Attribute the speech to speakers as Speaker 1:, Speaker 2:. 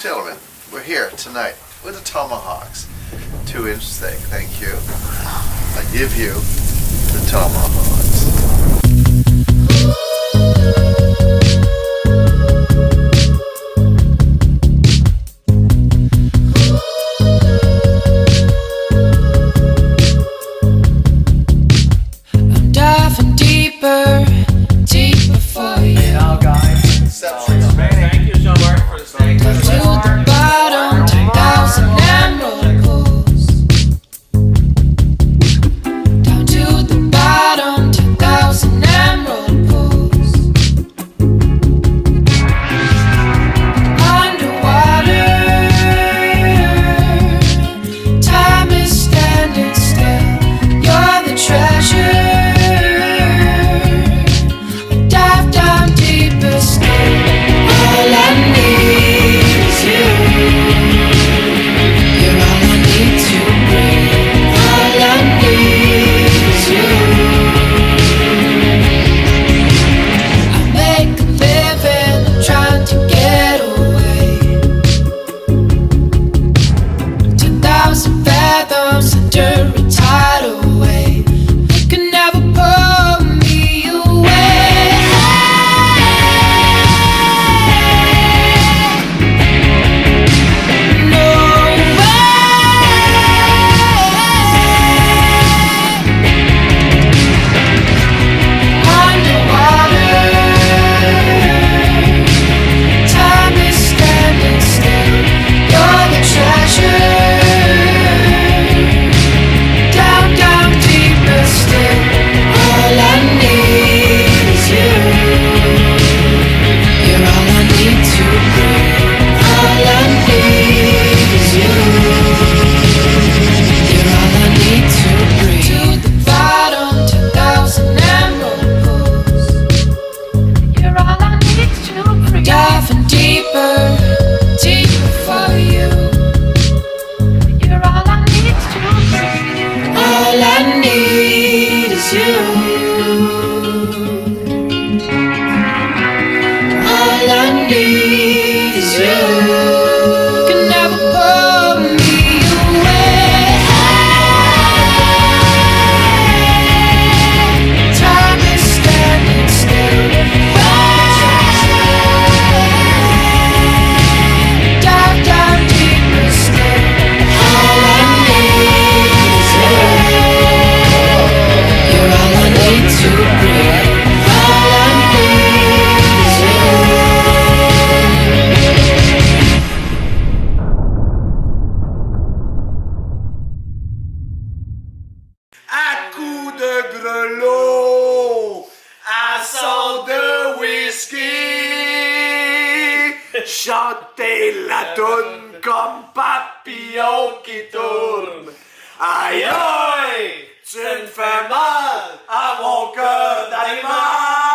Speaker 1: Gentlemen, we're here tonight with the Tomahawks. 2-inch steak, thank you. I give you the Tomahawks.
Speaker 2: I'm diving deeper, deeper for you.
Speaker 3: Thank you so much for the steak.
Speaker 2: To the bottom, 2,000 emerald pools. Down to the bottom, 2,000 emerald pools. Underwater, time is standing still. You're the treasure. I dive down deeper still. All I need is you. You're all I need to breathe. All I need is you. I make a living trying to get away. 2,000 fathoms under a tidal wave. You can never pull me away. No Underwater, time is standing still. You're the treasure. Down, down, deeper still. All I need is you. You're all I need to breathe. All I need is you. You're all I need to breathe. To the bottom, 2,000 emerald pools. You're all I need to breathe. Diving deeper, deeper for you. You're all I need to breathe. All I need is you. All I need is you. Can never pull me away. Time is standing still. Dive down deeper still. All I need is you. You're all I need to breathe. All I need is you.
Speaker 4: À coups de grelot, à son de whisky, chanter la toune comme papillon qui tourne. Aïe aïe, tu me fais mal à mon cœur d'animal.